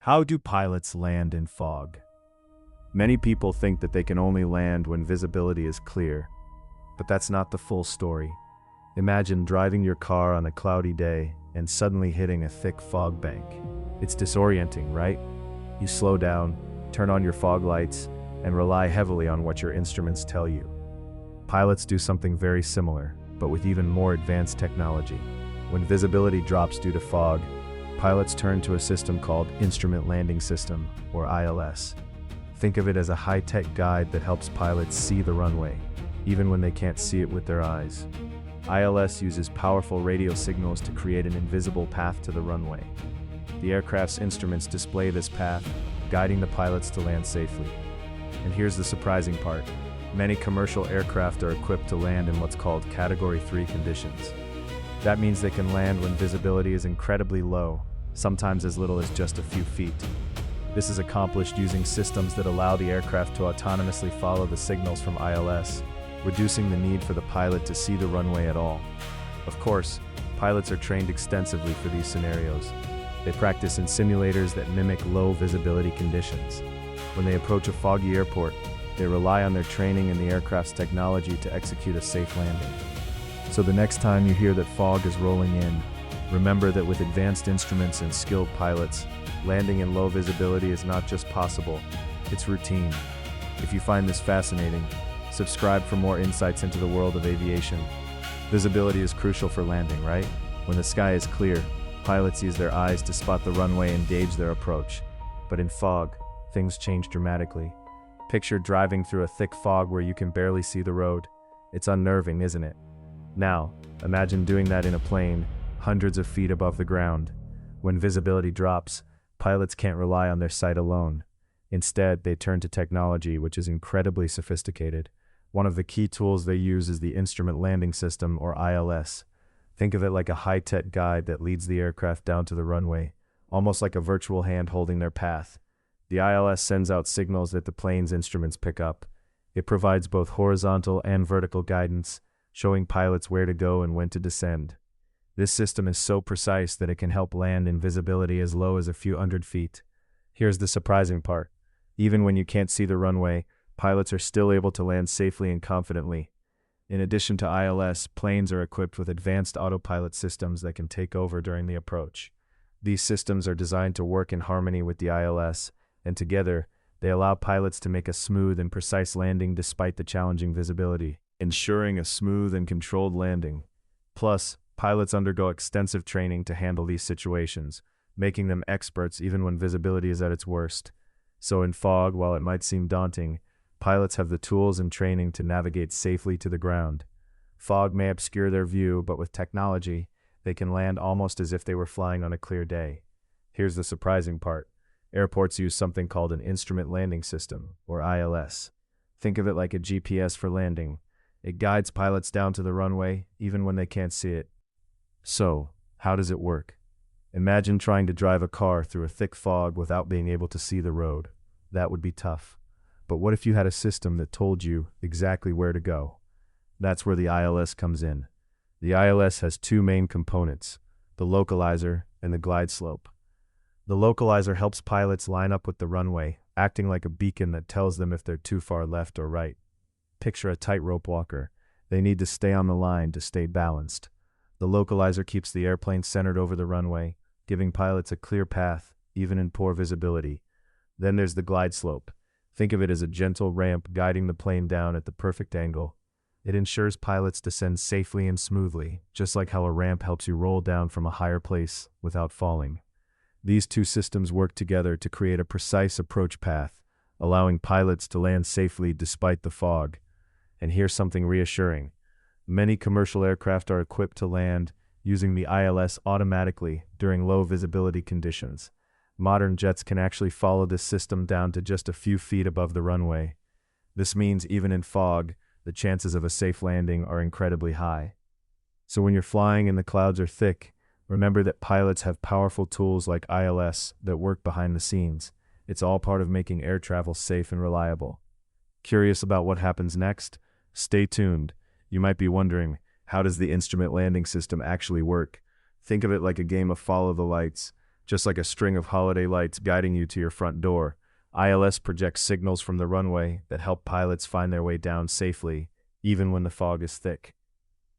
How do pilots land in fog? Many people think that they can only land when visibility is clear, but that's not the full story. Imagine driving your car on a cloudy day and suddenly hitting a thick fog bank. It's disorienting, right? You slow down, turn on your fog lights, and rely heavily on what your instruments tell you. Pilots do something very similar, but with even more advanced technology. When visibility drops due to fog, pilots turn to a system called Instrument Landing System, or ILS. Think of it as a high-tech guide that helps pilots see the runway, even when they can't see it with their eyes. ILS uses powerful radio signals to create an invisible path to the runway. The aircraft's instruments display this path, guiding the pilots to land safely. And here's the surprising part. Many commercial aircraft are equipped to land in what's called Category 3 conditions. That means they can land when visibility is incredibly low, sometimes as little as just a few feet. This is accomplished using systems that allow the aircraft to autonomously follow the signals from ILS, reducing the need for the pilot to see the runway at all. Of course, pilots are trained extensively for these scenarios. They practice in simulators that mimic low visibility conditions. When they approach a foggy airport, they rely on their training and the aircraft's technology to execute a safe landing. So the next time you hear that fog is rolling in, remember that with advanced instruments and skilled pilots, landing in low visibility is not just possible, it's routine. If you find this fascinating, subscribe for more insights into the world of aviation. Visibility is crucial for landing, right? When the sky is clear, pilots use their eyes to spot the runway and gauge their approach. But in fog, things change dramatically. Picture driving through a thick fog where you can barely see the road. It's unnerving, isn't it? Now, imagine doing that in a plane, hundreds of feet above the ground. When visibility drops, pilots can't rely on their sight alone. Instead, they turn to technology, which is incredibly sophisticated. One of the key tools they use is the Instrument Landing System, or ILS. Think of it like a high-tech guide that leads the aircraft down to the runway, almost like a virtual hand holding their path. The ILS sends out signals that the plane's instruments pick up. It provides both horizontal and vertical guidance, showing pilots where to go and when to descend. This system is so precise that it can help land in visibility as low as a few hundred feet. Here's the surprising part. Even when you can't see the runway, pilots are still able to land safely and confidently. In addition to ILS, planes are equipped with advanced autopilot systems that can take over during the approach. These systems are designed to work in harmony with the ILS, and together, they allow pilots to make a smooth and precise landing despite the challenging visibility, ensuring a smooth and controlled landing. Plus, pilots undergo extensive training to handle these situations, making them experts even when visibility is at its worst. So in fog, while it might seem daunting, pilots have the tools and training to navigate safely to the ground. Fog may obscure their view, but with technology, they can land almost as if they were flying on a clear day. Here's the surprising part. Airports use something called an Instrument Landing System, or ILS. Think of it like a GPS for landing. It guides pilots down to the runway, even when they can't see it. So, how does it work? Imagine trying to drive a car through a thick fog without being able to see the road. That would be tough. But what if you had a system that told you exactly where to go? That's where the ILS comes in. The ILS has two main components, the localizer and the glide slope. The localizer helps pilots line up with the runway, acting like a beacon that tells them if they're too far left or right. Picture a tightrope walker. They need to stay on the line to stay balanced. The localizer keeps the airplane centered over the runway, giving pilots a clear path, even in poor visibility. Then there's the glide slope. Think of it as a gentle ramp guiding the plane down at the perfect angle. It ensures pilots descend safely and smoothly, just like how a ramp helps you roll down from a higher place without falling. These two systems work together to create a precise approach path, allowing pilots to land safely despite the fog. And here's something reassuring. Many commercial aircraft are equipped to land using the ILS automatically during low visibility conditions. Modern jets can actually follow this system down to just a few feet above the runway. This means even in fog, the chances of a safe landing are incredibly high. So when you're flying and the clouds are thick, remember that pilots have powerful tools like ILS that work behind the scenes. It's all part of making air travel safe and reliable. Curious about what happens next? Stay tuned. You might be wondering, how does the Instrument Landing System actually work? Think of it like a game of follow the lights. Just like a string of holiday lights guiding you to your front door, ILS projects signals from the runway that help pilots find their way down safely, even when the fog is thick.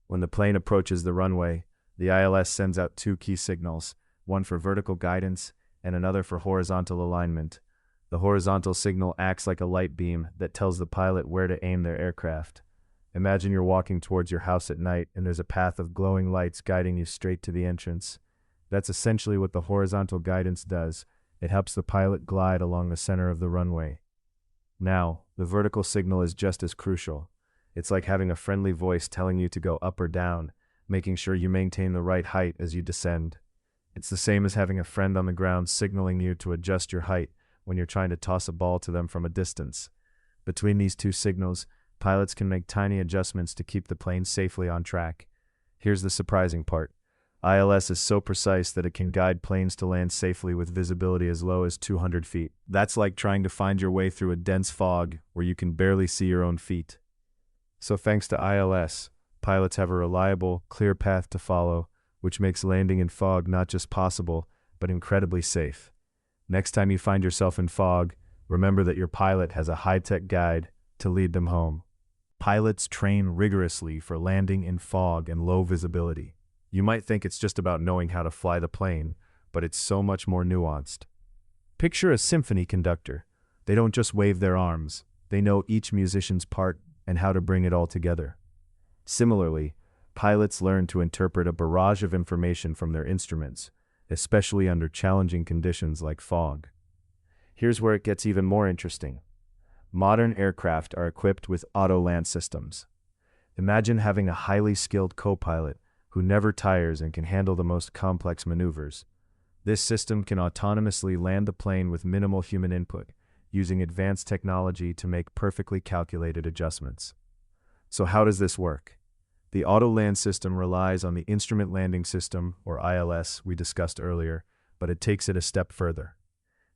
When the plane approaches the runway, the ILS sends out two key signals, one for vertical guidance and another for horizontal alignment. The horizontal signal acts like a light beam that tells the pilot where to aim their aircraft. Imagine you're walking towards your house at night and there's a path of glowing lights guiding you straight to the entrance. That's essentially what the horizontal guidance does. It helps the pilot glide along the center of the runway. Now, the vertical signal is just as crucial. It's like having a friendly voice telling you to go up or down, making sure you maintain the right height as you descend. It's the same as having a friend on the ground signaling you to adjust your height when you're trying to toss a ball to them from a distance. Between these two signals, pilots can make tiny adjustments to keep the plane safely on track. Here's the surprising part. ILS is so precise that it can guide planes to land safely with visibility as low as 200 feet. That's like trying to find your way through a dense fog where you can barely see your own feet. So thanks to ILS, pilots have a reliable, clear path to follow, which makes landing in fog not just possible, but incredibly safe. Next time you find yourself in fog, remember that your pilot has a high-tech guide to lead them home. Pilots train rigorously for landing in fog and low visibility. You might think it's just about knowing how to fly the plane, but it's so much more nuanced. Picture a symphony conductor. They don't just wave their arms. They know each musician's part and how to bring it all together. Similarly, pilots learn to interpret a barrage of information from their instruments, especially under challenging conditions like fog. Here's where it gets even more interesting. Modern aircraft are equipped with auto-land systems. Imagine having a highly skilled co-pilot who never tires and can handle the most complex maneuvers. This system can autonomously land the plane with minimal human input, using advanced technology to make perfectly calculated adjustments. So how does this work? The auto-land system relies on the instrument landing system, or ILS, we discussed earlier, but it takes it a step further.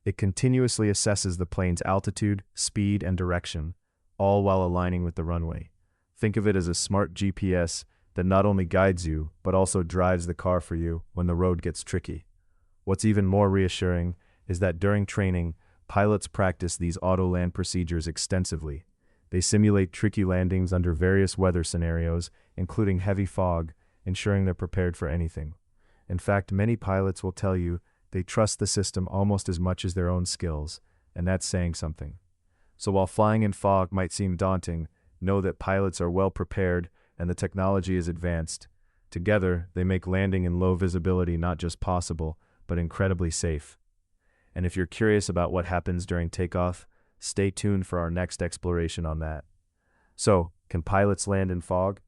It continuously assesses the plane's altitude, speed, and direction, all while aligning with the runway. Think of it as a smart GPS that not only guides you, but also drives the car for you when the road gets tricky. What's even more reassuring is that during training, pilots practice these auto-land procedures extensively. They simulate tricky landings under various weather scenarios, including heavy fog, ensuring they're prepared for anything. In fact, many pilots will tell you they trust the system almost as much as their own skills, and that's saying something. So while flying in fog might seem daunting, know that pilots are well prepared and the technology is advanced. Together, they make landing in low visibility not just possible, but incredibly safe. And if you're curious about what happens during takeoff, stay tuned for our next exploration on that. So, can pilots land in fog?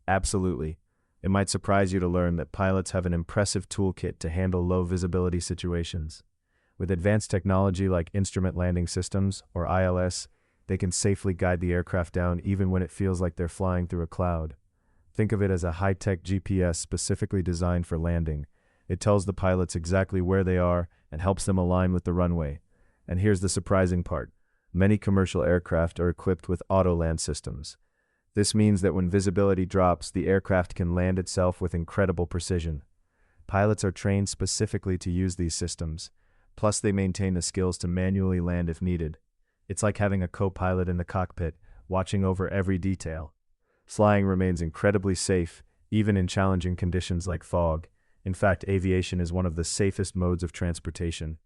Absolutely. It might surprise you to learn that pilots have an impressive toolkit to handle low visibility situations. With advanced technology like instrument landing systems, or ILS, they can safely guide the aircraft down even when it feels like they're flying through a cloud. Think of it as a high-tech GPS specifically designed for landing. It tells the pilots exactly where they are and helps them align with the runway. And here's the surprising part. Many commercial aircraft are equipped with auto-land systems. This means that when visibility drops, the aircraft can land itself with incredible precision. Pilots are trained specifically to use these systems, plus they maintain the skills to manually land if needed. It's like having a co-pilot in the cockpit, watching over every detail. Flying remains incredibly safe, even in challenging conditions like fog. In fact, aviation is one of the safest modes of transportation.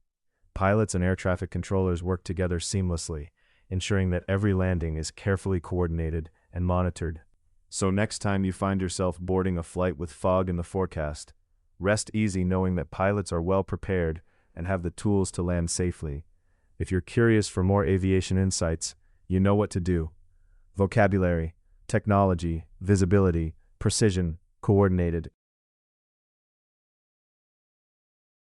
Pilots and air traffic controllers work together seamlessly, ensuring that every landing is carefully coordinated and monitored. So next time you find yourself boarding a flight with fog in the forecast, rest easy knowing that pilots are well prepared and have the tools to land safely. If you're curious for more aviation insights, you know what to do. Vocabulary, technology, visibility, precision, coordinated,